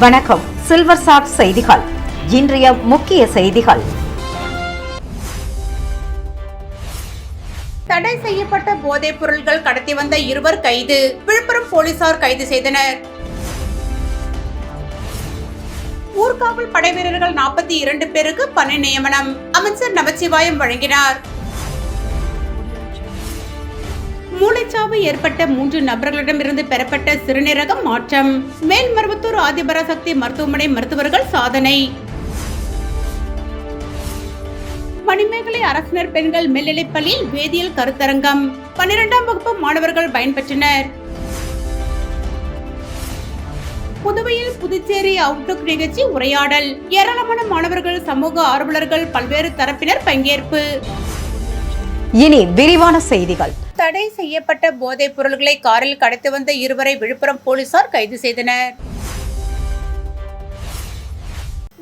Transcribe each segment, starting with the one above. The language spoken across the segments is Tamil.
வணக்கம். சில்வர் சாட் செய்திகள். இன்றைய முக்கிய செய்திகள். தடை செய்யப்பட்ட போதைப் பொருட்கள் கடத்தி வந்த 2 கைது. விழுப்புரம் போலீசார் கைது செய்தனர். ஊர்காவல் படை வீரர்கள் 42 பேருக்கு பணி நியமனம் அமைச்சர் நமச்சிவாயம் வழங்கினார். மூளைச்சாவு ஏற்பட்ட 3 நபர்களிடமிருந்து பெறப்பட்ட சிறுநீரகம் மாற்றம். மேல்மருவத்தூர் ஆதிபராசக்தி மருத்துவமனை மருத்துவர்கள் சாதனை. மணிமேகலை அரசினர் பெண்கள் மேல்நிலைப்பள்ளியில் வேதியியல் கருத்தரங்கம். 12ஆம் வகுப்பு மாணவர்கள் பயன்பெற்றனர். புதுவையில் புதுச்சேரி அவுட்லுக் நிகழ்ச்சி உரையாடல். ஏராளமான மாணவர்கள், சமூக ஆர்வலர்கள், பல்வேறு தரப்பினர் பங்கேற்பு. இனி விரிவான செய்திகள். தடை செய்யப்பட்ட போதைப் பொருட்களை காரில் கடத்தி வந்த 2 விழுப்புரம் போலீசார் கைது செய்தனர்.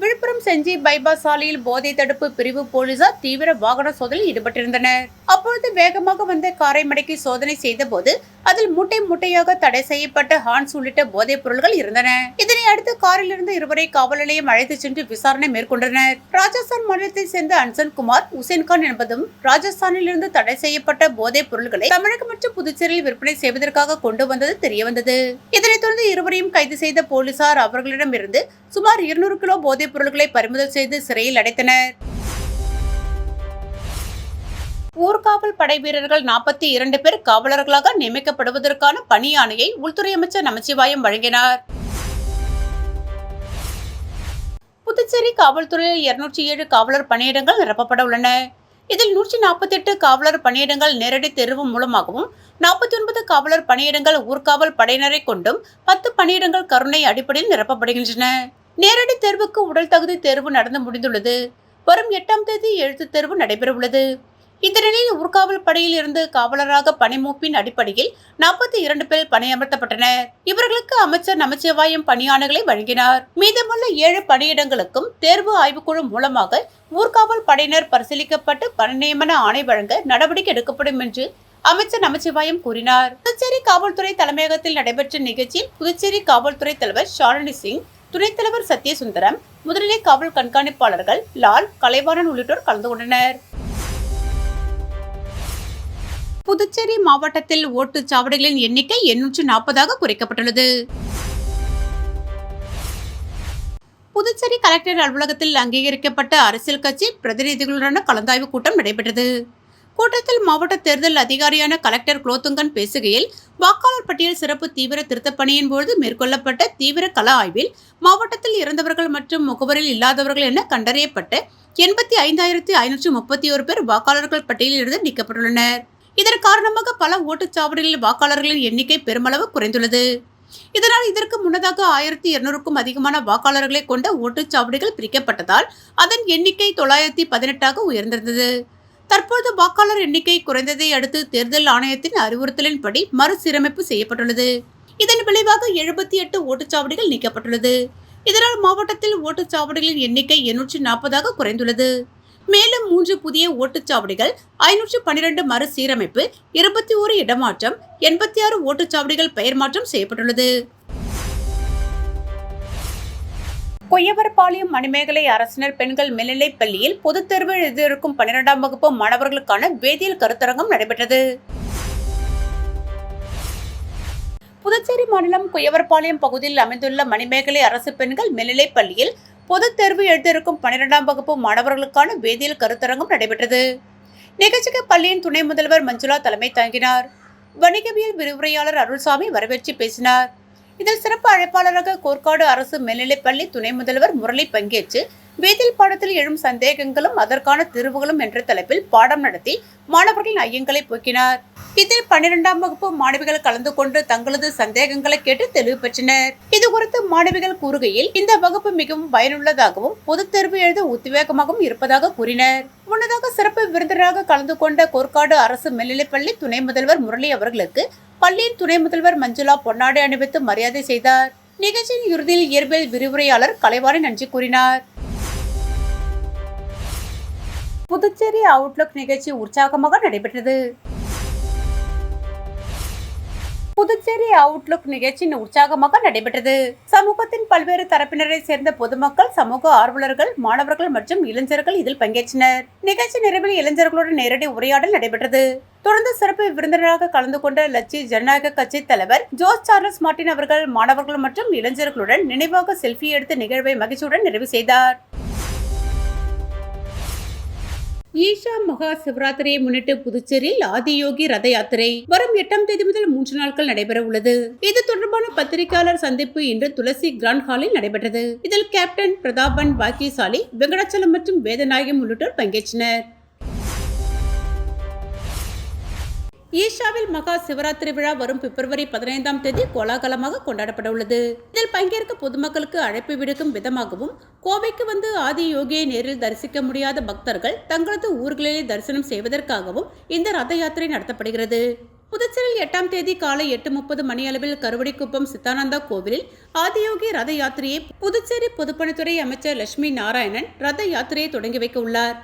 விழுப்புரம் செஞ்சி பைபாஸ் சாலையில் போதை தடுப்பு பிரிவு போலீசார் தீவிர வாகன சோதனையில் ஈடுபட்டிருந்தனர். அப்பொழுது வேகமாக வந்த காரை மடக்கி சோதனை செய்த போது அதில் மூட்டை மூட்டையாக தடை செய்யப்பட்ட ஹான்ஸ் உள்ளிட்ட போதைப் பொருட்கள் இருந்தன. இதனை அடுத்து காரில் இருந்த 2 காவல் நிலையம் அழைத்து சென்று விசாரணை மேற்கொண்டனர். ராஜஸ்தான் மாநிலத்தை சேர்ந்த அன்சன் குமார் உசேன்கான் என்பதும் ராஜஸ்தானில் இருந்து தடை செய்யப்பட்ட போதைப் பொருட்களை தமிழகம் மற்றும் புதுச்சேரியில் விற்பனை செய்வதற்காக கொண்டு வந்தது தெரியவந்தது. இதனைத் தொடர்ந்து 2 கைது செய்த போலீசார் அவர்களிடமிருந்து சுமார் 200 கிலோ போதைப் பொருட்களை பறிமுதல் செய்து சிறையில் அடைத்தனர். ஊர்காவல் படை வீரர்கள் 42 பேர் காவலர்களாக நியமிக்கப்படுவதற்கான பணி ஆணையை உள்துறை அமைச்சர் நமச்சிவாயம் வழங்கினார். புதுச்சேரி காவல்துறையில் 207 காவலர் பணியிடங்கள் நிரப்பப்பட உள்ளன. இதில் 148 காவலர் பணியிடங்கள் நேரடி தேர்வு மூலமாகவும் 49 காவலர் பணியிடங்கள் ஊர்காவல் படையினரை கொண்டும் 10 பணியிடங்கள் கருணை அடிப்படையில் நிரப்பப்படுகின்றன. நேரடி தேர்வுக்கு உடல் தகுதி தேர்வு நடந்து முடிந்துள்ளது. வரும் 8ஆம் தேதி எழுத்து தேர்வு நடைபெற உள்ளது. இந்த நிலையில் ஊர்காவல் படையில் இருந்து காவலராக பணிமூப்பின் அடிப்படையில் 42 பேர் பணியமர்த்தப்பட்டனர். இவர்களுக்கு அமைச்சர் நமச்சிவாயம் பணியாணைகளை வழங்கினார். மீதமுள்ள 7 பணியிடங்களுக்கும் தேர்வு ஆய்வுக்குழு மூலமாக ஊர்காவல் படையினர் பரிசீலிக்கப்பட்டு பணி நியமன ஆணை வழங்க நடவடிக்கை எடுக்கப்படும் என்று அமைச்சர் நமச்சிவாயம் கூறினார். புதுச்சேரி காவல்துறை தலைமையகத்தில் நடைபெற்ற நிகழ்ச்சியில் புதுச்சேரி காவல்துறை தலைவர் ஷாலினி சிங், துணைத் தலைவர் சத்யசுந்தரம், முதுநிலை காவல் கண்காணிப்பாளர்கள் லால், கலைவாணன் உள்ளிட்டோர் கலந்து கொண்டனர். புதுச்சேரி மாவட்டத்தில் ஓட்டுச்சாவடிகளின் எண்ணிக்கை 840 குறைக்கப்பட்டுள்ளது. புதுச்சேரி கலெக்டர் அலுவலகத்தில் அங்கீகரிக்கப்பட்ட அரசியல் கட்சி பிரதிநிதிகளுடனான கலந்தாய்வு கூட்டம் நடைபெற்றது. கூட்டத்தில் மாவட்ட தேர்தல் அதிகாரியான கலெக்டர் குலோத்துங்கன் பேசுகையில், வாக்காளர் பட்டியல் சிறப்பு தீவிர திருத்தப் பணியின் போது மேற்கொள்ளப்பட்ட தீவிர கள ஆய்வில் மாவட்டத்தில் இறந்தவர்கள் மற்றும் முகவரில் இல்லாதவர்கள் என கண்டறியப்பட்ட 85,531 பேர் வாக்காளர்கள் பட்டியலில் இருந்து நீக்கப்பட்டுள்ளனர். இதன் காரணமாக பல ஓட்டுச்சாவடிகளில் வாக்காளர்களின் எண்ணிக்கை பெருமளவு குறைந்துள்ளது. இதனால் இதற்கு முன்னதாக 1200க்கும் அதிகமான வாக்காளர்களை கொண்ட ஓட்டுச்சாவடிகள் பிரிக்கப்பட்டதால் அதன் எண்ணிக்கை 918 உயர்ந்திருந்தது. தற்போது வாக்காளர் எண்ணிக்கை குறைந்ததை அடுத்து தேர்தல் ஆணையத்தின் அறிவுறுத்தலின்படி மறுசீரமைப்பு செய்யப்பட்டுள்ளது. இதன் விளைவாக 78 ஓட்டுச்சாவடிகள் நீக்கப்பட்டுள்ளது. இதனால் மாவட்டத்தில் ஓட்டுச்சாவடிகளின் எண்ணிக்கை 840 குறைந்துள்ளது. மேலும் 3 புதிய ஓட்டுச்சாவடிகள், 512 மறுசீரமைப்பு, 21 இடமாற்றம், 86 ஓட்டுச்சாவடிகள் பெயர் மாற்றம் செய்யப்பட்டுள்ளது. கொய்யவரபாளையம் மணிமேகலை அரசினர் பெண்கள் மேல்நிலைப் பள்ளியில் பொதுத் தேர்வு எழுதியிருக்கும் 12ஆம் வகுப்பு மாணவர்களுக்கான வேதியியல் கருத்தரங்கம் நடைபெற்றது. புதுச்சேரி மாநிலம் கொய்யவரபாளையம் பகுதியில் அமைந்துள்ள மணிமேகலை அரசு பெண்கள் மேல்நிலைப் பள்ளியில் பொதுத் தேர்வு எழுதியிருக்கும் 12ஆம் வகுப்பு மாணவர்களுக்கான வேதியியல் கருத்தரங்கம் நடைபெற்றது. நிகழ்ச்சிக்கு பள்ளியின் துணை முதல்வர் மஞ்சுளா தலைமை தாங்கினார். வணிகவியல் விரிவுரையாளர் அருள்சாமி வரவேற்று பேசினார். இதில் சிறப்பு அழைப்பாளராக கோர்க்காடு அரசு மேல்நிலைப்பள்ளி துணை முதல்வர் முரளி பங்கேற்று வேதியியல் பாடத்தில் எழும் சந்தேகங்களும் அதற்கான தீர்வுகளும் என்ற தலைப்பில் பாடம் நடத்தி மாணவர்களின் ஐயங்களை போக்கினார். இதில் 12ஆம் வகுப்பு மாணவிகள் கலந்து கொண்டு தங்களது சந்தேகங்களை கேட்டு தெளிவு பெற்றனர். இது குறித்து மாணவிகள் கூறுகையில், இந்த வகுப்பு மிகவும் பயனுள்ளதாகவும் பொதுத் தேர்வு எழுத உத்வேகமாகவும் இருப்பதாக கூறினர். முன்னதாக சிறப்பு விருந்தினராக கலந்து கொண்ட கோர்க்காடு அரசு மேல்நிலைப்பள்ளி துணை முதல்வர் முரளி அவர்களுக்கு பள்ளியின் துணை முதல்வர் மஞ்சுளா பொன்னாடை அணிவித்து மரியாதை செய்தார். நிகழ்ச்சியின் இறுதியில் இயற்பியல் விரிவுரையாளர் கலைவாணன் நன்றி கூறினார். புதுச்சேரி அவுட்லுக் நிகழ்ச்சி உற்சாகமாக நடைபெற்றது. புதுச்சேரி அவுட்லுக் நிகழ்ச்சி உற்சாகமாக நடைபெற்றது. சமூகத்தின் பல்வேறு தரப்பினரை சேர்ந்த பொதுமக்கள், சமூக ஆர்வலர்கள், மாணவர்கள் மற்றும் இளைஞர்கள் இதில் பங்கேற்றனர். நிகழ்ச்சி நிறைவில் இளைஞர்களுடன் நேரடி உரையாடல் நடைபெற்றது. தொடர்ந்து சிறப்பு விருந்தினராக கலந்து கொண்ட லட்சி ஜனநாயக கட்சி தலைவர் ஜோஸ் சார்லஸ் மார்டின் அவர்கள் மாணவர்கள் மற்றும் இளைஞர்களுடன் நினைவாக செல்ஃபி எடுத்து நிகழ்வை மகிழ்ச்சியுடன் நிறைவு செய்தார். ஈஷா மகா சிவராத்திரியை முன்னிட்டு புதுச்சேரியில் ஆதியோகி ரத யாத்திரை வரும் 8ஆம் தேதி முதல் 3 நாட்கள் நடைபெற உள்ளது. இது தொடர்பான பத்திரிகையாளர் சந்திப்பு இன்று துளசி கிராண்ட் ஹாலில் நடைபெற்றது. இதில் கேப்டன் பிரதாபன், பாக்கியசாலி, வெங்கடாச்சலம் மற்றும் வேதநாயகம் உள்ளிட்டோர் பங்கேற்றனர். ஈஷாவில் மகா சிவராத்திரி விழா வரும் பிப்ரவரி 15ஆம் தேதி கோலாகலமாக கொண்டாடப்பட உள்ளது. இதில் பங்கேற்க பொதுமக்களுக்கு அழைப்பு விடுக்கும் விதமாகவும் கோவைக்கு வந்து ஆதி யோகியை நேரில் தரிசிக்க முடியாத பக்தர்கள் தங்களது ஊர்களிலே தரிசனம் செய்வதற்காகவும் இந்த ரத யாத்திரை நடத்தப்படுகிறது. புதுச்சேரியில் 8ஆம் தேதி காலை 8:30 மணியளவில் கருவடிக்குப்பம் சித்தானந்தா கோவிலில் ஆதியோகி ரத யாத்திரையை புதுச்சேரி பொதுப்பணித்துறை அமைச்சர் லட்சுமி நாராயணன் ரத யாத்திரையை தொடங்கி வைக்க உள்ளார்.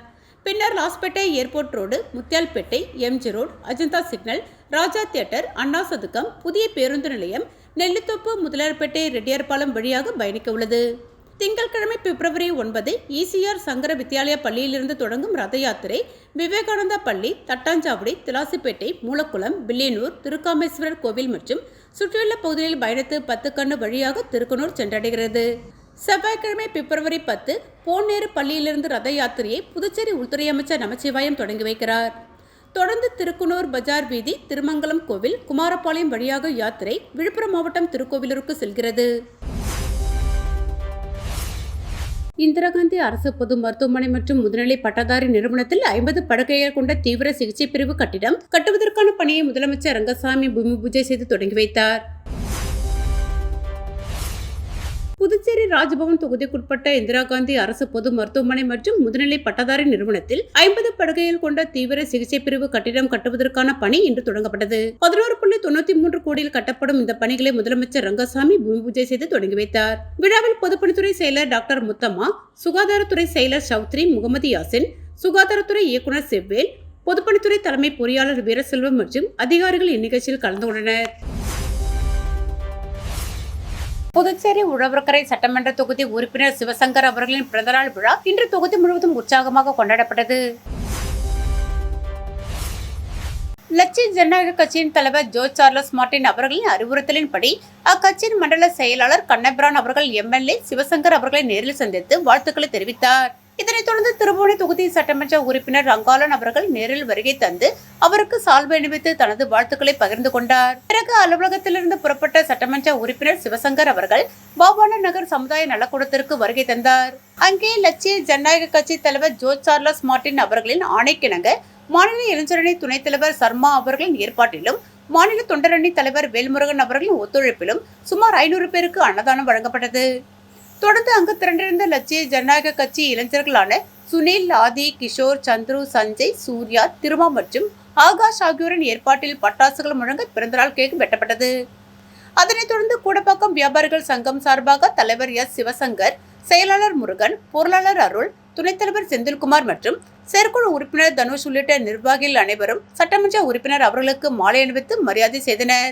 பின்னர் Lawspet airport road, Muthialpet, MG road, Ajanta signal, Raja theatre, Anna சதுக்கம், புதிய பேருந்து நிலையம், நெல்லித்தோப்பு, முதலியார்பேட்டை, ரெட்டியார்பாளையம் வழியாக பயணிக்க உள்ளது. திங்கட்கிழமை பிப்ரவரி 9 ஈசிஆர் சங்கர வித்யாலயா பள்ளியிலிருந்து தொடங்கும் ரத யாத்திரை விவேகானந்தா பள்ளி, தட்டாஞ்சாவடி, திலாசிப்பேட்டை, மூலக்குளம், பில்லியனூர், திருக்காமேஸ்வரர் கோவில் மற்றும் சுற்றியுள்ள பகுதிகளில் பயணித்து 10 கண்ணு வழியாக திருக்கனூர் சென்றடைகிறது. செவ்வாய்க்கிழமை பிப்ரவரி 10 போன்னேரு பள்ளியிலிருந்து ரத யாத்திரையை புதுச்சேரி உள்துறை அமைச்சர் நமச்சிவாயம் தொடங்கி வைக்கிறார். தொடர்ந்து திருக்குனூர் பஜார் வீதி, திருமங்கலம் கோவில், குமாரபாளையம் வழியாக யாத்திரை விழுப்புரம் மாவட்டம் திருக்கோவிலூருக்கு செல்கிறது. இந்திரா காந்தி அரசு பொது மருத்துவமனை மற்றும் முதுநிலை பட்டதாரி நிறுவனத்தில் 50 படுக்கைகள் கொண்ட தீவிர சிகிச்சை பிரிவு கட்டிடம் கட்டுவதற்கான பணியை முதலமைச்சர் ரங்கசாமி பூமி பூஜை செய்து தொடங்கி வைத்தார். புதுச்சேரி ராஜ்பவன் தொகுதிக்குட்பட்ட இந்திரா காந்தி அரசு பொது மருத்துவமனை மற்றும் முதுநிலை பட்டதாரி நிறுவனத்தில் 50 படுக்கைகள் கொண்ட தீவிர சிகிச்சை பிரிவு கட்டிடம் கட்டுவதற்கான பணி இன்று தொடங்கப்பட்டது. 11.93 கோடியில் கட்டப்படும் இந்த பணிகளை முதலமைச்சர் ரங்கசாமி பூமி பூஜை செய்து தொடங்கி வைத்தார். விழாவில் பொதுப்பணித்துறை செயலர் டாக்டர் முத்தம்மா, சுகாதாரத்துறை செயலர் சௌத்ரி முகமது யாசின், சுகாதாரத்துறை இயக்குநர் செவ்வேல், பொதுப்பணித்துறை தலைமை பொறியாளர் வீரசெல்வம் மற்றும் அதிகாரிகள் இந்நிகழ்ச்சியில் கலந்து கொண்டனர். புதுச்சேரி உழவர்கரை சட்டமன்ற தொகுதி உறுப்பினர் சிவசங்கர் அவர்களின் பிறந்தநாள் விழா இன்று தொகுதி முழுவதும் உற்சாகமாக கொண்டாடப்பட்டது. லட்சி ஜனநாயக கட்சியின் தலைவர் ஜோஸ் சார்லஸ் மார்டின் அவர்களின் அறிவுறுத்தலின்படி அக்கட்சியின் மண்டல செயலாளர் கண்ணபிரான் அவர்கள் எம்எல்ஏ சிவசங்கர் அவர்களை நேரில் சந்தித்து வாழ்த்துக்களை தெரிவித்தார். இதனைத் தொடர்ந்து திருபுவனை தொகுதி சட்டமன்ற உறுப்பினர் ரங்காலன் அவர்கள் நேரில் வருகை தந்து அவருக்கு சால்வை அணிவித்து தனது வாழ்த்துக்களை பகிர்ந்து கொண்டார். பிறகு அலுவலகத்திலிருந்து புறப்பட்ட சட்டமன்ற உறுப்பினர் சிவசங்கர் அவர்கள் பாபானர் நகர் சமுதாய நலக்கூடத்திற்கு வருகை தந்தார். அங்கே லட்சிய ஜனநாயக கட்சி தலைவர் ஜோஸ் சார்லஸ் மார்டின் அவர்களின் ஆணைக்கிணங்க மாநில இளைஞரணி துணைத் தலைவர் சர்மா அவர்களின் ஏற்பாட்டிலும் மாநில தொண்டரணி தலைவர் வேல்முருகன் அவர்களின் ஒத்துழைப்பிலும் சுமார் 500 பேருக்கு அன்னதானம் வழங்கப்பட்டது. தொடர்ந்து அங்கு திரண்டிருந்த லட்சிய ஜனநாயக கட்சி இளைஞர்களான சுனில், ஆதி, கிஷோர், சந்துரு, சஞ்சய், சூர்யா, திருமா மற்றும் ஆகாஷ் ஆகியோரின் ஏற்பாட்டில் பட்டாசுகள் முழங்க பிறந்தநாள் கேக் வெட்டப்பட்டது. அதனைத் தொடர்ந்து கூடப்பாக்கம் வியாபாரிகள் சங்கம் சார்பாக தலைவர் எஸ் சிவசங்கர், செயலாளர் முருகன், பொருளாளர் அருள், துணைத் தலைவர் செந்தில்குமார் மற்றும் செயற்குழு உறுப்பினர் தனுஷ் உள்ளிட்ட நிர்வாகிகள் அனைவரும் சட்டமன்ற உறுப்பினர் அவர்களுக்கு மாலை அணிவித்து மரியாதை செய்தனர்.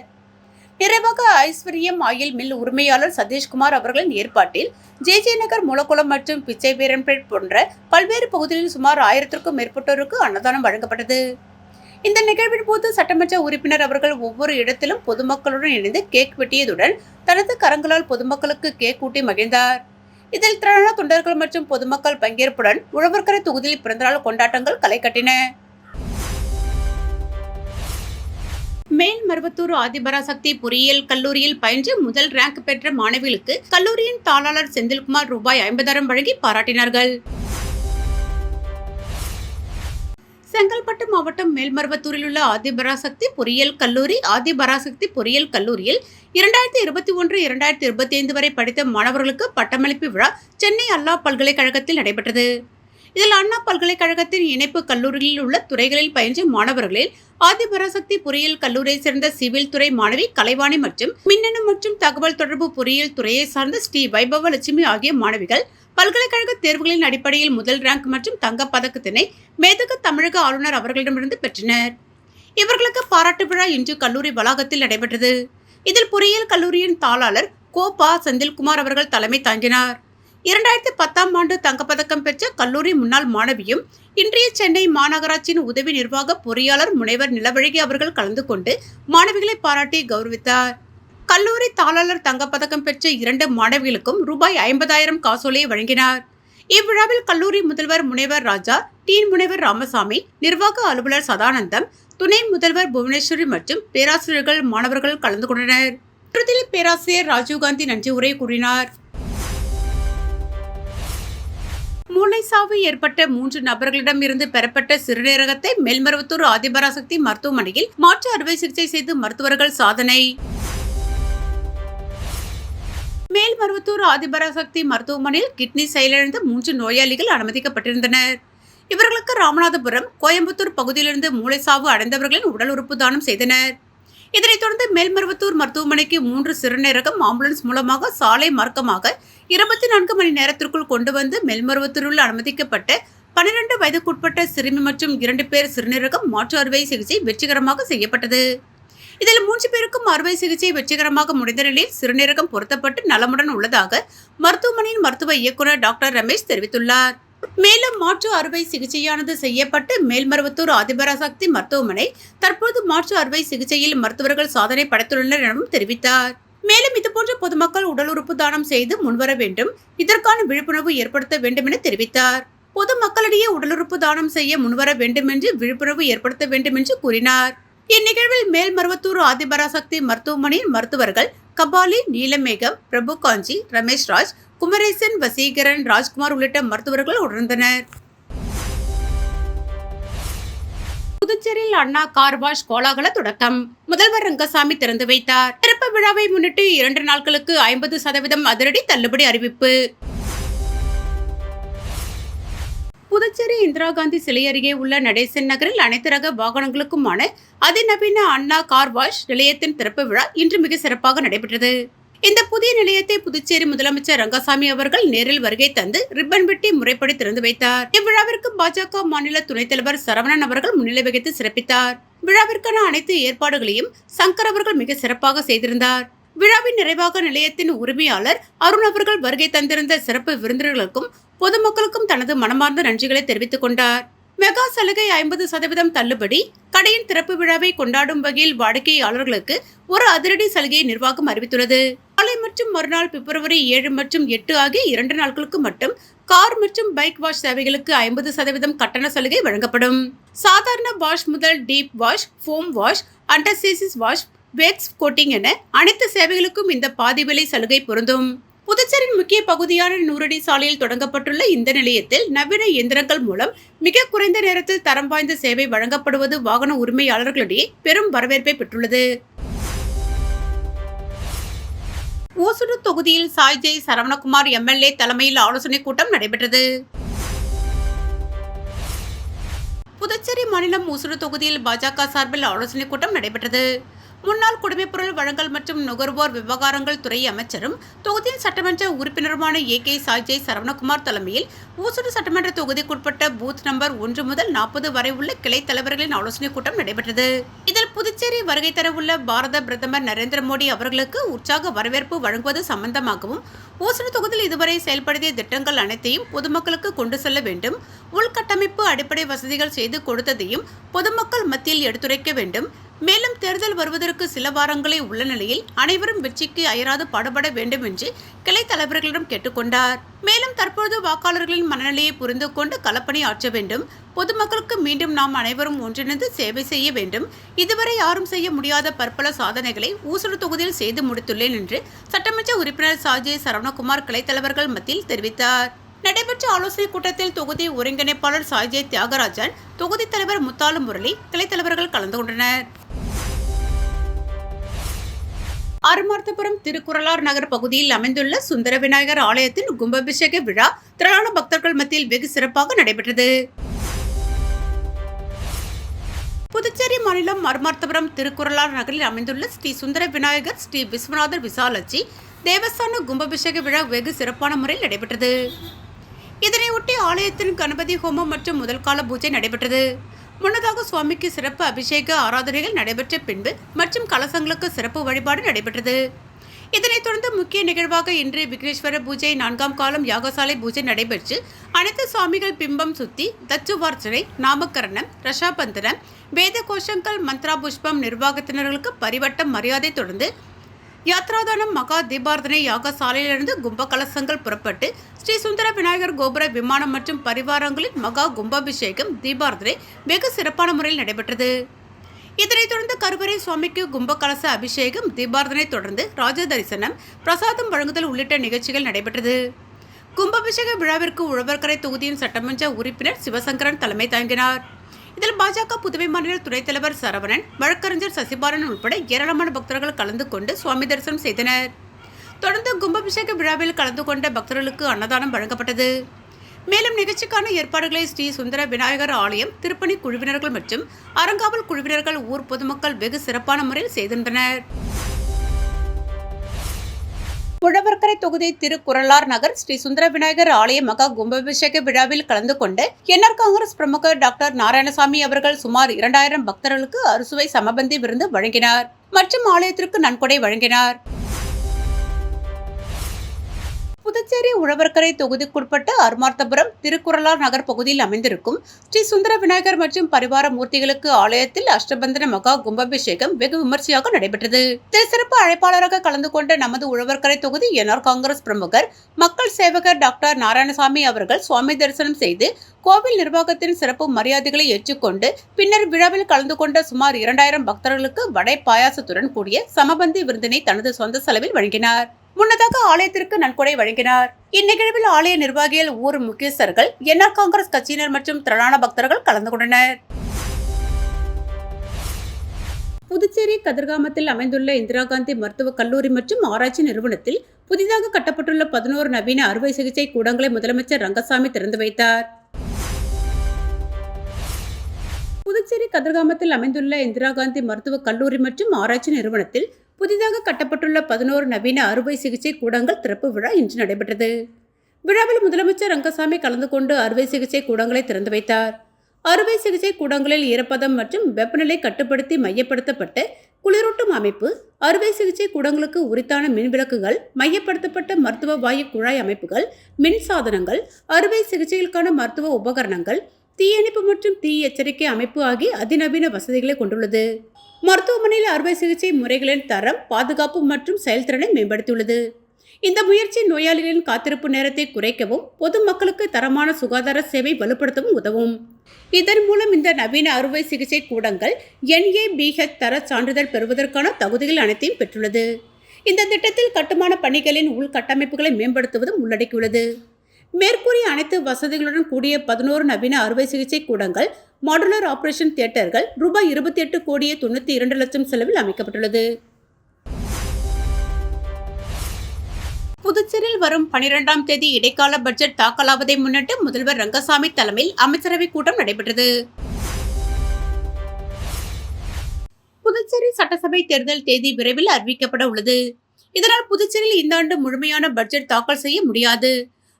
நிறைவாக ஐஸ்வர்யம் ஆயில் மில் உரிமையாளர் சதீஷ்குமார் அவர்களின் ஏற்பாட்டில் ஜே நகர், மூலக்குளம் மற்றும் பிச்சை வீரன்பேட் போன்ற பல்வேறு பகுதிகளில் சுமார் 1000க்கும் மேற்பட்டோருக்கு அன்னதானம் வழங்கப்பட்டது. இந்த நிகழ்வின் போது சட்டமன்ற உறுப்பினர் அவர்கள் ஒவ்வொரு இடத்திலும் பொதுமக்களுடன் இணைந்து கேக் வெட்டியதுடன் தனது கரங்களால் பொதுமக்களுக்கு கேக் ஊட்டி மகிழ்ந்தார். இதில் திரளான தொண்டர்கள் மற்றும் பொதுமக்கள் பங்கேற்புடன் உழவர்கரை தொகுதியில் பிறந்தநாள் கொண்டாட்டங்கள் களை கட்டின. மேல்மருவத்தூர் ஆதிபராசக்தி பொறியியல் கல்லூரியில் பயின்று முதல் ரேங்க் பெற்ற மாணவிகளுக்கு கல்லூரியின் தாளாளர் செந்தில்குமார் ரூபாய் 50,000 வழங்கி பாராட்டினார்கள். செங்கல்பட்டு மாவட்டம் மேல்மருவத்தூரில் உள்ள ஆதிபராசக்தி பொறியியல் கல்லூரியில் 2021-2025 வரை படித்த மாணவர்களுக்கு பட்டமளிப்பு விழா சென்னை அண்ணா பல்கலைக்கழகத்தில் நடைபெற்றது. இதில் அண்ணா பல்கலைக்கழகத்தின் இணைப்பு கல்லூரிகளில் உள்ள துறைகளில் பயின்ற மாணவர்களில் ஆதிபராசக்தி பொறியியல் கல்லூரியை சேர்ந்த சிவில் துறை மாணவி கலைவாணி மற்றும் மின்னணு மற்றும் தகவல் தொடர்பு பொறியியல் துறையை சார்ந்த ஸ்ரீ வைபவ லட்சுமி ஆகிய மாணவிகள் பல்கலைக்கழக தேர்வுகளின் அடிப்படையில் முதல் ரேங்க் மற்றும் தங்கப் பதக்கத்தினை மேதகு தமிழக ஆளுநர் அவர்களிடமிருந்து பெற்றனர். இவர்களுக்கு பாராட்டு விழா இன்று கல்லூரி வளாகத்தில் நடைபெற்றது. இதில் பொறியியல் கல்லூரியின் தாளாளர் கோபா செந்தில்குமார் அவர்கள் தலைமை தாங்கினார். 2010ஆம் ஆண்டு தங்கப்பதக்கம் பெற்ற கல்லூரி முன்னாள் மாணவியும் இன்றைய சென்னை மாநகராட்சியின் உதவி நிர்வாக பொறியாளர் முனைவர் நிலவழகி அவர்கள் கலந்து கொண்டு மாணவிகளை பாராட்டி கௌரவித்தார். கல்லூரி தாளாளர் தங்கப்பதக்கம் பெற்ற 2 மாணவிகளுக்கும் ரூபாய் 50,000 காசோலையை வழங்கினார். இவ்விழாவில் கல்லூரி முதல்வர் முனைவர் ராஜா, டீன் முனைவர் ராமசாமி, நிர்வாக அலுவலர் சதானந்தம், துணை முதல்வர் புவனேஸ்வரி மற்றும் பேராசிரியர்கள், மாணவர்கள் கலந்து கொண்டனர். இறுதியில் பேராசிரியர் ராஜீவ்காந்தி நன்றி உரை கூறினார். மூளைசாவு ஏற்பட்ட 3 நபர்களிடம் இருந்து பெறப்பட்ட சிறுநீரகத்தை மேல்மருவத்தூர் ஆதிபராசக்தி மருத்துவமனையில் மாற்று அறுவை சிகிச்சை செய்து மருத்துவர்கள் சாதனை. மேல்மருவத்தூர் ஆதிபராசக்தி மருத்துவமனையில் கிட்னி செயலிழந்த 3 நோயாளிகள் அனுமதிக்கப்பட்டிருந்தனர். இவர்களுக்கு ராமநாதபுரம், கோயம்புத்தூர் பகுதியிலிருந்து மூளைசாவு அடைந்தவர்களின் உடல் உறுப்பு தானம் செய்தனர். இதனைத் தொடர்ந்து மேல்மருவத்தூர் மருத்துவமனைக்கு 3 சிறுநீரகம் ஆம்புலன்ஸ் மூலமாக சாலை மார்க்கமாக 24 மணி நேரத்திற்குள் கொண்டு வந்து மேல்மருவத்தூரில் அனுமதிக்கப்பட்ட 12 வயதுக்குட்பட்ட சிறுமி மற்றும் 2 பேர் சிறுநீரகம் மாற்று அறுவை சிகிச்சை வெற்றிகரமாக செய்யப்பட்டது. இதில் 3 பேருக்கும் அறுவை சிகிச்சை வெற்றிகரமாக முடிந்த நிலையில் சிறுநீரகம் பொருத்தப்பட்டு நலமுடன் உள்ளதாக மருத்துவமனையின் மருத்துவ இயக்குநர் டாக்டர் ரமேஷ் தெரிவித்துள்ளார். மேலும் மாற்று அறுவை சிகிச்சையானது செய்யப்பட்டு மேல்மருவத்தூர் ஆதிபராசக்தி மருத்துவமனை தற்போது மாற்று அறுவை சிகிச்சையில் மருத்துவர்கள் சாதனை படைத்துள்ளனர் எனவும் தெரிவித்தார். மேலும் இதுபோன்ற பொதுமக்கள் உடல் உறுப்பு தானம் செய்து முன்வர வேண்டும், இதற்கான விழிப்புணர்வு ஏற்படுத்த வேண்டும் என தெரிவித்தார். பொதுமக்களிடையே உடல் உறுப்பு தானம் செய்ய முன்வர வேண்டும் என்று விழிப்புணர்வு ஏற்படுத்த வேண்டும் என்று கூறினார். இந்நிகழ்வில் மேல்மருவத்தூர் ஆதிபராசக்தி மருத்துவமனையின் மருத்துவர்கள் கபாலி, நீலமேகம், பிரபு காஞ்சி, ரமேஷ் ராஜ், குமரேசன், வசீகரன், ராஜ்குமார் உள்ளிட்ட மருத்துவர்கள் உணர்ந்தனர். புதுச்சேரியில் அண்ணா கார் வாஷ் கோலாகல தொடக்கம். முதல்வர் ரங்கசாமி திறந்து வைத்தார். திறப்பு விழாவை முன்னிட்டு 2 நாட்களுக்கு 50% அதிரடி தள்ளுபடி அறிவிப்பு. புதுச்சேரி இந்திரா காந்தி சிலை அருகே உள்ள நடேசன் நகரில் அனைத்து ரக வாகனங்களுக்குமான அதிநவீன அண்ணா கார் வாஷ் நிலையத்தின் திறப்பு விழா இன்று மிக சிறப்பாக நடைபெற்றது. இந்த புதிய நிலையத்தை புதுச்சேரி முதலமைச்சர் ரங்கசாமி அவர்கள் நேரில் வருகை தந்து ரிப்பன் வெட்டி முறைப்படி திறந்து வைத்தார். இவ்விழாவிற்கு பாஜக மாநில துணைத் தலைவர் சரவணன் அவர்கள் முன்னிலை வகித்து சிறப்பித்தார். விழாவிற்கான அனைத்து ஏற்பாடுகளையும் சங்கர் அவர்கள் மிக சிறப்பாக செய்திருந்தார். விழாவின் நிறைவாக நிலையத்தின் உரிமையாளர் அருண் அவர்கள் வருகை தந்திருந்த சிறப்பு விருந்தினர்களுக்கும் பொதுமக்களுக்கும் தனது மனமார்ந்த நன்றிகளை தெரிவித்துக் கொண்டார். மெகா சலுகை 50% தள்ளுபடி. கடையின் திறப்பு விழாவை கொண்டாடும் வகையில் வாடிக்கையாளர்களுக்கு ஒரு அதிரடி சலுகையை நிர்வாகம் அறிவித்துள்ளது. நாளை மற்றும் மறுநாள் பிப்ரவரி 7 மற்றும் 8 ஆகிய 2 நாட்களுக்கு மட்டும் கார் மற்றும் பைக் வாஷ் சேவைகளுக்கு 50% கட்டண சலுகை வழங்கப்படும். சாதாரண வாஷ் முதல் deep wash, foam wash, under chassis wash, wax coating என அனைத்து சேவைகளுக்கும் இந்த பாதி விலை சலுகை பொருந்தும். புதுச்சேரியின் முக்கிய பகுதியான நூறடி சாலையில் தொடங்கப்பட்டுள்ள இந்த நிலையத்தில் நவீன இயந்திரங்கள் மூலம் மிக குறைந்த நேரத்தில் தரம் வாய்ந்த சேவை வழங்கப்படுவது வாகன உரிமையாளர்களிடையே பெரும் வரவேற்பை பெற்றுள்ளது. ஓசூர் தொகுதியில் சாய்ஜெய் சரவணகுமார் எம்எல்ஏ தலைமையில் ஆலோசனை கூட்டம் நடைபெற்றது. புதுச்சேரி மாநிலம் ஓசூர் தொகுதியில் பாஜக சார்பில் ஆலோசனை கூட்டம் நடைபெற்றது. முன்னாள் குடிமைப்பொருள் வழங்கல் மற்றும் நுகர்வோர் விவகாரங்கள் துறை அமைச்சரும் தொகுதியின் சட்டமன்ற உறுப்பினருமான ஏ.கே. சாய்ஜெய் சரவணகுமார் தலைமையில் ஓசூர் சட்டமன்ற தொகுதிக்குட்பட்ட பூத் நம்பர் 1 முதல் 40 வரை உள்ள கிளை தலைவர்களின் ஆலோசனைக் கூட்டம் நடைபெற்றது. இதில் புதுச்சேரி வருகை தரவுள்ள பாரத பிரதமர் நரேந்திர மோடி அவர்களுக்கு உற்சாக வரவேற்பு வழங்குவது சம்பந்தமாகவும், ஓசூர் தொகுதியில் இதுவரை செயல்படுத்திய திட்டங்கள் அனைத்தையும் பொதுமக்களுக்கு கொண்டு செல்ல வேண்டும், உள்கட்டமைப்பு அடிப்படை வசதிகள் செய்து கொடுத்ததையும் பொதுமக்கள் மத்தியில் எடுத்துரைக்க வேண்டும், மேலும் தேர்தல் வருவதற்கு சில வாரங்களே உள்ள நிலையில் அனைவரும் வெற்றிக்கு அயராது பாடுபட வேண்டும் என்று கிளை தலைவர்களிடம் கேட்டுக்கொண்டார். மேலும் தற்போது வாக்காளர்களின் மனநிலையை புரிந்து கொண்டு களப்பணி ஆற்ற வேண்டும், பொதுமக்களுக்கு மீண்டும் நாம் அனைவரும் ஒன்றிணைந்து சேவை செய்ய வேண்டும், இதுவரை யாரும் செய்ய முடியாத பற்பல சாதனைகளை ஓசூர் தொகுதியில் செய்து முடித்துள்ளேன் என்று சட்டமன்ற உறுப்பினர் சாய்ஜெய் சரவணகுமார் கிளை தலைவர்கள் மத்தியில் தெரிவித்தார். நடைபெற்ற ஆலோசனைக் கூட்டத்தில் தொகுதி ஒருங்கிணைப்பாளர் சாய்ஜெய் தியாகராஜன், தொகுதி தலைவர் முத்தாலு முரளி, கிளை தலைவர்கள் கலந்து கொண்டனர். அருமார்த்தபுரம் திருக்குறளார் நகர் பகுதியில் அமைந்துள்ள சுந்தர விநாயகர் ஆலயத்தின் கும்பாபிஷேக விழா திரளான பக்தர்கள் மத்தியில் வெகு சிறப்பாக நடைபெற்றது. புதுச்சேரி மாநிலம் அருமார்த்தபுரம் திருக்குறளார் நகரில் அமைந்துள்ள ஸ்ரீ சுந்தர விநாயகர் ஸ்ரீ விஸ்வநாதர் விசாலட்சி தேவஸ்தான கும்பாபிஷேக விழா வெகு சிறப்பான முறையில் நடைபெற்றது. இதனையொட்டி ஆலயத்தின் கணபதி ஹோமம் மற்றும் முதல் கால பூஜை நடைபெற்றது. முன்னதாக சுவாமிக்கு சிறப்பு அபிஷேக ஆராதனைகள் நடைபெற்ற பின்பு மற்றும் கலசங்களுக்கு சிறப்பு வழிபாடு நடைபெற்றது. இதனைத் தொடர்ந்து முக்கிய நிகழ்வாக இன்று விக்னேஸ்வர பூஜை 4ஆம் காலம் யாகசாலை பூஜை நடைபெற்று அனைத்து சுவாமிகள் பிம்பம் சுத்தி தச்சுவார்ச்சனை, நாமகரணம், ரஷாபந்தனம், வேத கோஷங்கள், மந்த்ரா புஷ்பம் நிர்வாகத்தினர்களுக்கு பரிவட்டம் மரியாதை தொடர்ந்து யாத்ராதானம் மகா தீபார்த்தனை யாகசாலையிலிருந்து கும்ப கலசங்கள் புறப்பட்டு ஸ்ரீ சுந்தர விநாயகர் கோபுர விமானம் மற்றும் பரிவாரங்களின் மகா கும்பாபிஷேகம் தீபார்த்தனை வெகு சிறப்பான முறையில் நடைபெற்றது. இதனைத் தொடர்ந்து கருவறை சுவாமிக்கு கும்ப கலச அபிஷேகம் தீபார்த்தனை தொடர்ந்து ராஜ தரிசனம், பிரசாதம் வழங்குதல் உள்ளிட்ட நிகழ்ச்சிகள் நடைபெற்றது. கும்பாபிஷேக விழாவிற்கு உழவர்கரை தொகுதியின் சட்டமன்ற உறுப்பினர் சிவசங்கரன் தலைமை தாங்கினார். இதில் பாஜக புதுவை மாநில துணைத் தலைவர் சரவணன், வழக்கறிஞர் சசிபாலன் உட்பட ஏராளமான பக்தர்கள் கலந்து கொண்டு சுவாமி தரிசனம் செய்தனர். தொடர்ந்து கும்பாபிஷேக விழாவில் கலந்து கொண்ட பக்தர்களுக்கு அன்னதானம் வழங்கப்பட்டது. மேலும் நிகழ்ச்சிக்கான ஏற்பாடுகளை ஸ்ரீ சுந்தர விநாயகர் ஆலயம் திருப்பணி குழுவினர்கள் மற்றும் அறங்காவல் குழுவினர்கள், ஊர் பொதுமக்கள் வெகு சிறப்பான முறையில் செய்திருந்தனர். உழவர்கரை தொகுதி திருக்குறளார் நகர் ஸ்ரீ சுந்தர விநாயகர் ஆலய மகா கும்பாபிஷேக விழாவில் கலந்து கொண்டு என்ஆர் காங்கிரஸ் பிரமுகர் டாக்டர் நாராயணசாமி அவர்கள் சுமார் 2000 பக்தர்களுக்கு அறுசுவை சமபந்தி விருந்து வழங்கினார் மற்றும் ஆலயத்திற்கு நன்கொடை வழங்கினார். புதுச்சேரி உழவர்கரை தொகுதிக்குட்பட்ட அருமார்த்தபுரம் திருக்குறளார் நகர் பகுதியில் அமைந்திருக்கும் ஸ்ரீ சுந்தர விநாயகர் மற்றும் பரிவார மூர்த்திகளுக்கு ஆலயத்தில் அஷ்டபந்தன மகா கும்பாபிஷேகம் வெகு விமர்சையாக நடைபெற்றது. சிறப்பு அழைப்பாளராக கலந்து கொண்ட நமது உழவர்கரை தொகுதி என்ஆர் காங்கிரஸ் பிரமுகர் மக்கள் சேவகர் டாக்டர் நாராயணசாமி அவர்கள் சுவாமி தரிசனம் செய்து கோவில் நிர்வாகத்தின் சிறப்பு மரியாதைகளை ஏற்றுக்கொண்டு பின்னர் விழாவில் கலந்து கொண்ட சுமார் 2000 பக்தர்களுக்கு வடை பாயாசத்துடன் கூடிய சமபந்தி விருந்தினை தனது சொந்த செலவில் வழங்கினார். முன்னதாக ஆலயத்திற்கு நன்கொடை வழங்கினார். இந்நிகழ்வில் ஆலய நிர்வாகிகள், ஊர் முக்கியஸ்தர்கள், என்ஆர் காங்கிரஸ் கட்சியினர் மற்றும் திரளான பக்தர்கள் கலந்து கொண்டனர். புதுச்சேரி கதிர்காமத்தில் அமைந்துள்ள இந்திரா காந்தி மருத்துவக் கல்லூரி மற்றும் ஆராய்ச்சி நிறுவனத்தில் புதிதாக கட்டப்பட்டுள்ள 11 நவீன அறுவை சிகிச்சை கூடங்களை முதலமைச்சர் ரங்கசாமி திறந்து வைத்தார். புதுச்சேரி கதிர்காமத்தில் அமைந்துள்ள இந்திரா காந்தி மருத்துவக் கல்லூரி மற்றும் ஆராய்ச்சி நிறுவனத்தில் புதிதாக கட்டப்பட்டுள்ள 11 நவீன அறுவை சிகிச்சை கூடங்கள் திறப்பு விழா இன்று நடைபெற்றது. விழாவில் முதலமைச்சர் ரங்கசாமி கலந்து கொண்டு அறுவை சிகிச்சை கூடங்களை திறந்து வைத்தார். அறுவை சிகிச்சை கூடங்களில் ஈரப்பதம் மற்றும் வெப்பநிலை கட்டுப்படுத்தி மையப்படுத்தப்பட்ட குளிரூட்டும் அமைப்பு, அறுவை சிகிச்சை கூடங்களுக்கு உரித்தான மின் விளக்குகள், மையப்படுத்தப்பட்ட மருத்துவ வாயு குழாய் அமைப்புகள், மின் சாதனங்கள், அறுவை சிகிச்சைகளுக்கான மருத்துவ உபகரணங்கள், தீயணைப்பு மற்றும் தீ எச்சரிக்கை அமைப்பு ஆகிய அதிநவீன வசதிகளை கொண்டுள்ளது. மருத்துவமனையில் அறுவை சிகிச்சை முறைகளின் தரம், பாதுகாப்பு மற்றும் செயல்திறனை மேம்படுத்தியுள்ளது. இந்த முயற்சி நோயாளிகளின் காத்திருப்பு நேரத்தை குறைக்கவும் பொதுமக்களுக்கு தரமான சுகாதார சேவை வலுப்படுத்தவும் உதவும். இதன் மூலம் இந்த நவீன அறுவை சிகிச்சை கூடங்கள் NABH தர சான்றிதழ் பெறுவதற்கான தகுதிகள் அனைத்தையும் பெற்றுள்ளது. இந்த திட்டத்தில் கட்டுமான பணிகளின் உள்கட்டமைப்புகளை மேம்படுத்துவதும் உள்ளடக்கியுள்ளது. மேற்கூறிய அனைத்து வசதிகளுடன் கூடிய 11 நவீன அறுவை சிகிச்சை கூடங்கள், மாடுலர் ஆபரேஷன் தியேட்டர்கள் ரூபாய் 28,92,00,000 செலவில் அமைக்கப்பட்டுள்ளது. புதுச்சேரியில் வரும் 12ஆம் தேதி இடைக்கால பட்ஜெட் தாக்கலாவதை முன்னிட்டு முதல்வர் ரங்கசாமி தலைமையில் அமைச்சரவை கூட்டம் நடைபெற்றது. புதுச்சேரி சட்டசபை தேர்தல் தேதி விரைவில் அறிவிக்கப்பட உள்ளது. இதனால் புதுச்சேரியில் இந்த ஆண்டு முழுமையான பட்ஜெட் தாக்கல் செய்ய முடியாது.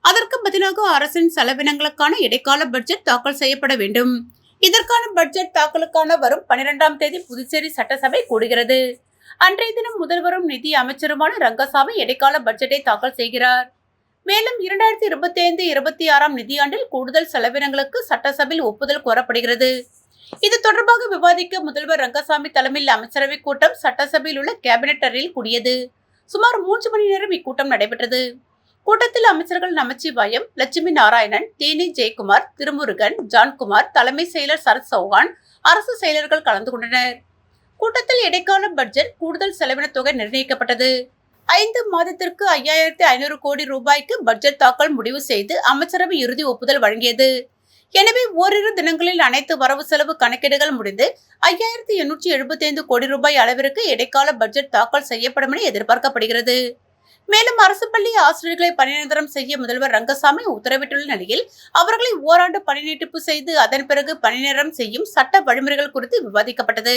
அதற்கு பதிலாக அரசின் செலவினங்களுக்கான இடைக்கால பட்ஜெட் தாக்கல் செய்யப்பட வேண்டும். இதற்கான பட்ஜெட் தாக்கலுக்கான வரும் 12ஆம் தேதி புதுச்சேரி சட்டசபை கூடுகிறது. அன்றைய தினம் முதல்வரும் நிதி அமைச்சருமான ரங்கசாமி இடைக்கால பட்ஜெட்டை தாக்கல் செய்கிறார். மேலும் 2025-26 நிதியாண்டில் கூடுதல் செலவினங்களுக்கு சட்டசபையில் ஒப்புதல் கோரப்படுகிறது. இது தொடர்பாக விவாதிக்க முதல்வர் ரங்கசாமி தலைமையில் அமைச்சரவை கூட்டம் சட்டசபையில் உள்ள கேபினெட் அறையில் கூடியது. சுமார் 3 மணி நேரம் இக்கூட்டம் நடைபெற்றது. கூட்டத்தில் அமைச்சர்கள் நமச்சிவாயம், லட்சுமி நாராயணன், தேனி ஜெயக்குமார், திருமுருகன், ஜான்குமார், தலைமை செயலர் சரத் சௌஹான், அரசு செயலர்கள் கலந்து கொண்டனர். கூட்டத்தில் இடைக்கால பட்ஜெட் கூடுதல் செலவின தொகை நிர்ணயிக்கப்பட்டது. 5 மாதத்திற்கு 5500 கோடி ரூபாய்க்கு பட்ஜெட் தாக்கல் முடிவு செய்து அமைச்சரவை இறுதி ஒப்புதல் வழங்கியது. எனவே ஓரிரு தினங்களில் அனைத்து வரவு செலவு கணக்கீடுகள் முடிந்து 5875 கோடி ரூபாய் அளவிற்கு இடைக்கால பட்ஜெட் தாக்கல் செய்யப்படும் என எதிர்பார்க்கப்படுகிறது. மேலும் அரசு பள்ளி ஆசிரியர்களை பணி நிரந்தரம் செய்ய முதல்வர் ரங்கசாமி உத்தரவிட்டுள்ள நிலையில் அவர்களை ஓராண்டு பணி நீட்டிப்பு செய்து அதன் பிறகு பணி நிரந்தரம் செய்யும் சட்ட வழிமுறைகள் குறித்து விவாதிக்கப்பட்டது.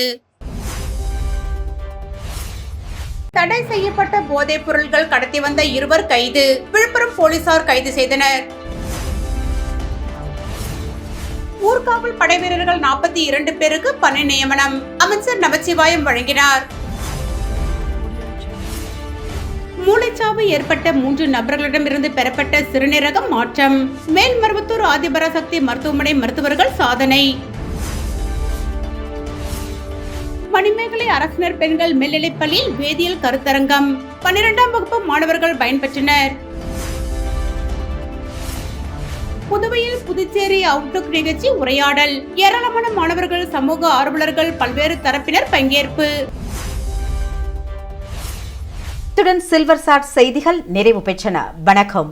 தடை செய்யப்பட்ட போதைப் பொருட்கள் கடத்தி வந்த 2 கைது. விழுப்புரம் போலீசார் கைது செய்தனர். ஊர்காவல் படை வீரர்கள் 42 பேருக்கு பணி நியமனம் அமைச்சர் நமச்சிவாயம் வழங்கினார். மூளைச்சாவு ஏற்பட்ட 3 நபர்களிடமிருந்து பெறப்பட்ட சிறுநீரகம் மாற்றம். மேல்மருவத்தூர் ஆதிபராசக்தி மருத்துவமனை மருத்துவர்கள் சாதனை. மணிமேகலை அரசினர் பெண்கள் மேல்நிலைப்பள்ளியில் வேதியியல் கருத்தரங்கம். 12ஆம் வகுப்பு மாணவர்கள் பயன்பெற்றனர். புதுவையில் புதுச்சேரி அவுட்லுக் நிகழ்ச்சி உரையாடல். ஏராளமான மாணவர்கள், சமூக ஆர்வலர்கள், பல்வேறு தரப்பினர் பங்கேற்பு. இத்துடன் சில்வர் சாட் செய்திகள் நிறைவு பெற்றன. வணக்கம்.